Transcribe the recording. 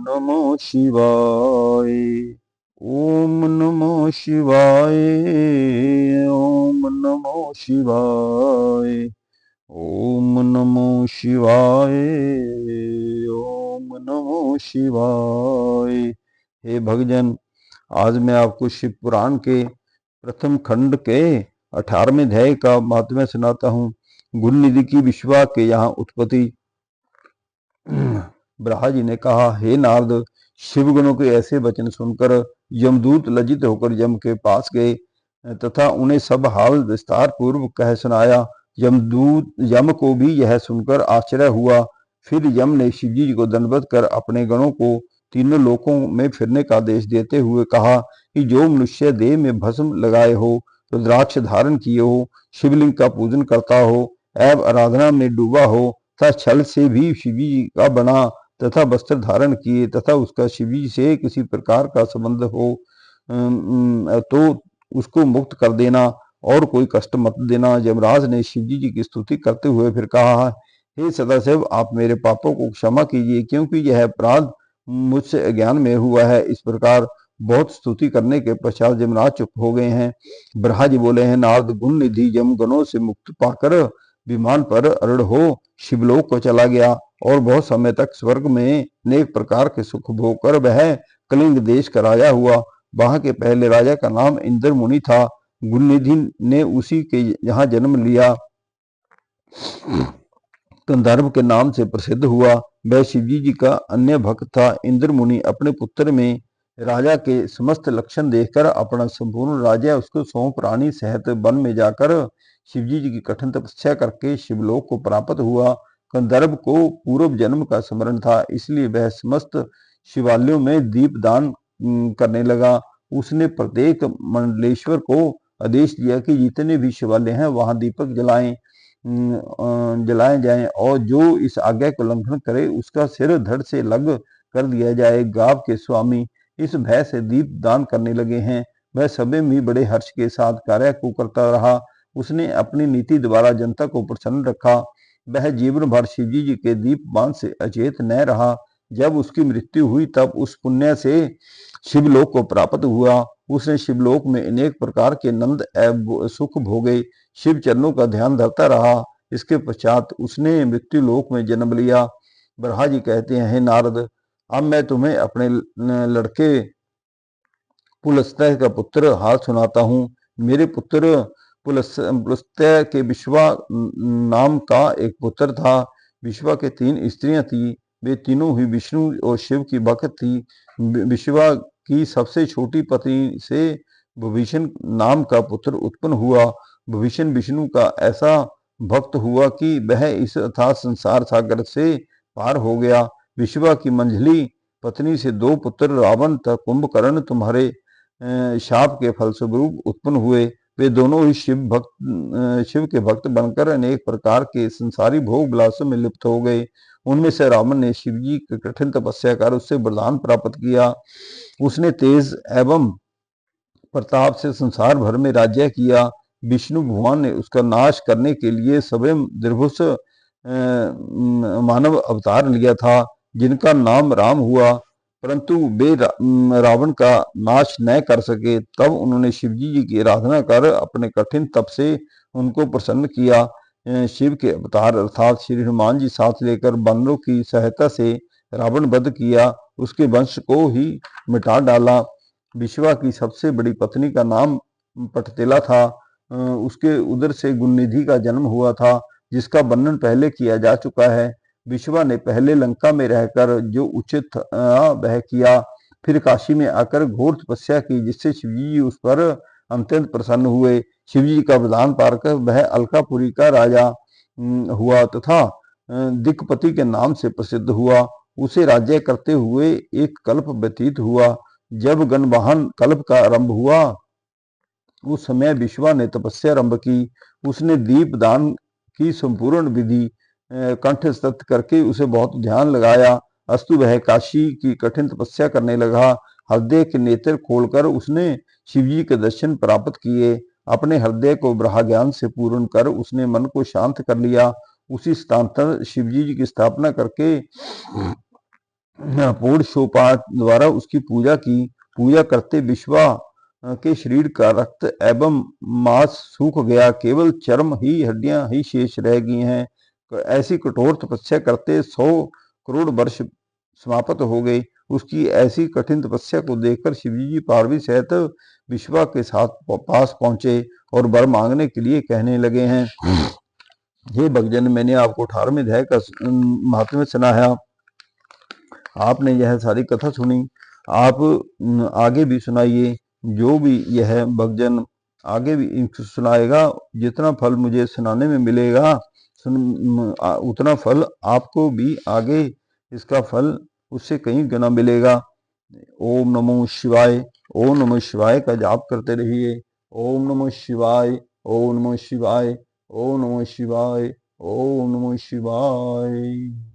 नमो शिवाय। ओम नमो शिवाय। ओम नमो शिवाय। ओम नमो शिवाय। ओम नमो शिवाय। हे भक्तजन, आज मैं आपको शिव पुराण के प्रथम खंड के 18वें अध्याय का महात्म्य सुनाता हूँ। गुण निधि की विश्वा के यहाँ उत्पत्ति। ब्रह्मा जी ने कहा, हे नारद, शिवगणों के ऐसे वचन सुनकर यमदूत लज्जित होकर यम के पास गए तथा उन्हें सब हाल विस्तार पूर्वक कह सुनाया। यम को भी यह सुनकर आश्चर्य हुआ। फिर यम ने शिवजी को दंडवत कर अपने गणों को तीनों लोकों में फिरने का आदेश देते हुए कहा कि जो मनुष्य देह में भस्म लगाए हो, रुद्राक्ष धारण किए हो, शिवलिंग का पूजन करता हो एवं आराधना में डूबा हो तथा छल से भी शिवजी का बना तथा वस्त्र धारण किए तथा उसका शिवजी से किसी प्रकार का संबंध हो तो उसको मुक्त कर देना और कोई कष्ट मत देना। यमराज ने शिवजी जी की स्तुति करते हुए फिर कहा, हे सदाशिव, आप मेरे पापों को क्षमा कीजिए, क्योंकि यह अपराध मुझसे अज्ञान में हुआ है। इस प्रकार बहुत स्तुति करने के पश्चात यमराज चुप हो गए हैं। ब्रह्मा जी बोले हैं, नारद, गुण निधि यम गणों से मुक्त पाकर विमान पर अरूढ़ हो शिवलोक को चला गया और बहुत समय तक स्वर्ग में अनेक प्रकार के सुख भोग कर वह कलिंग देश का राजा हुआ। वहां के पहले राजा का नाम इंद्र मुनि था। गुणनिधि ने उसी के यहाँ जन्म लिया, गंधर्व के नाम से प्रसिद्ध हुआ। वह शिवजी जी का अन्य भक्त था। इंद्र मुनि अपने पुत्र में राजा के समस्त लक्षण देखकर अपना संपूर्ण राज्य उसको सौंप रानी सहित वन में जाकर शिवजी जी की कठिन तपस्या करके शिवलोक को प्राप्त हुआ। गंधर्व को पूर्व जन्म का स्मरण था, इसलिए वह समस्त शिवालयों में दीप दान करने लगा। उसने प्रत्येक मंडलेश्वर को आदेश दिया कि जितने भी शिवालय हैं वहां दीपक जलाए जाएं और जो इस आज्ञा को उल्लंघन करे उसका सिर धड़ से लग कर दिया जाए। गांव के स्वामी इस भय से दीप दान करने लगे हैं। वह सभी भी बड़े हर्ष के साथ कार्य को करता रहा। उसने अपनी नीति द्वारा जनता को प्रसन्न रखा। वह जीवन भर शिवजी जी के दीपदान से अचेत न रहा। जब उसकी मृत्यु हुई तब उस पुण्य से शिवलोक को प्राप्त हुआ। उसने शिवलोक में अनेक प्रकार के नंद एवं सुख भोगे, शिव चरणों का ध्यान धरता रहा। इसके पश्चात उसने मृत्यु लोक में जन्म लिया। ब्रह्मा जी कहते हैं, हे नारद, अब मैं तुम्हें अपने लड़के पुलस्त्य का पुत्र हाल सुनाता हूँ। मेरे पुत्र पुलस्त्य के विश्वा नाम का एक पुत्र था। विश्वा के 3 स्त्रियां थी। वे तीनों ही विष्णु और शिव की भक्त थी। विश्वा की सबसे छोटी पत्नी से विभीषण नाम का पुत्र उत्पन्न हुआ। विभीषण विष्णु का ऐसा भक्त हुआ कि वह इस अथाह संसार सागर से पार हो गया। विश्वा की मंझली पत्नी से 2 पुत्र रावण तथा कुंभकर्ण तुम्हारे शाप के फलस्वरूप उत्पन्न हुए। वे दोनों ही शिव के भक्त बनकर अनेक प्रकार के संसारी भोग विलासों में लिप्त हो गए। उनमें से रावण ने शिवजी की कठिन तपस्या कर उससे वरदान प्राप्त किया। उसने तेज एवं प्रताप से संसार भर में राज्य किया। विष्णु भगवान ने उसका नाश करने के लिए स्वयं द्विभुज मानव अवतार लिया था, जिनका नाम राम हुआ, परंतु वे रावण का नाश न कर सके। तब उन्होंने शिवजी जी की आराधना कर अपने कठिन तप से उनको प्रसन्न किया। शिव के अवतार अर्थात श्री हनुमान जी साथ लेकर बानरों की सहायता से रावण वध किया, उसके वंश को ही मिटा डाला। विश्वा की सबसे बड़ी पत्नी का नाम पटतेला था। उसके उदर से गुणनिधि का जन्म हुआ था, जिसका वर्णन पहले किया जा चुका है। विश्वा ने पहले लंका में रहकर जो उचित वह किया, फिर काशी में आकर घोर तपस्या की, जिससे शिवजी उस पर अत्यंत प्रसन्न हुए। शिवजी का वरदान पाकर वह अलकापुरी का राजा हुआ तथा दिक्पति के नाम से प्रसिद्ध हुआ। उसे राज्य करते हुए एक कल्प व्यतीत हुआ। जब गणवाहन कल्प का आरंभ हुआ उस समय विश्वा ने तपस्या आरंभ की। उसने दीप दान की संपूर्ण विधि कंठस्थ करके उसे बहुत ध्यान लगाया। अस्तु वह काशी की कठिन तपस्या करने लगा। हृदय के नेत्र खोलकर उसने शिवजी के दर्शन प्राप्त किए। अपने हृदय को ब्रह्म ज्ञान से पूर्ण कर उसने मन को शांत कर लिया। उसी स्थान पर शिवजी की स्थापना करके पूर्णशोपात द्वारा उसकी पूजा की। पूजा करते विश्वा के शरीर का रक्त एवं मांस सूख गया, केवल चर्म ही हड्डियां ही शेष रह गई हैं। ऐसी कठोर तपस्या करते 100 करोड़ वर्ष समाप्त हो गए। उसकी ऐसी कठिन तपस्या को देखकर शिवजी जी पार्वती सहित विश्वा के साथ पास पहुंचे और वर मांगने के लिए कहने लगे हैं। हे भक्तजन, मैंने आपको 18वें अध्याय का महात्म्य सुनाया, आपने यह सारी कथा सुनी, आप आगे भी सुनाइए। जो भी यह भक्तजन आगे भी सुनाएगा, जितना फल मुझे सुनाने में मिलेगा उतना फल आपको भी आगे इसका फल उससे कहीं गुना मिलेगा। ओम नमो शिवाय। ओम नमो शिवाय का जाप करते रहिए। ओम नमो शिवाय। ओम नमो शिवाय। ओम नमो शिवाय। ओम नमो शिवाय।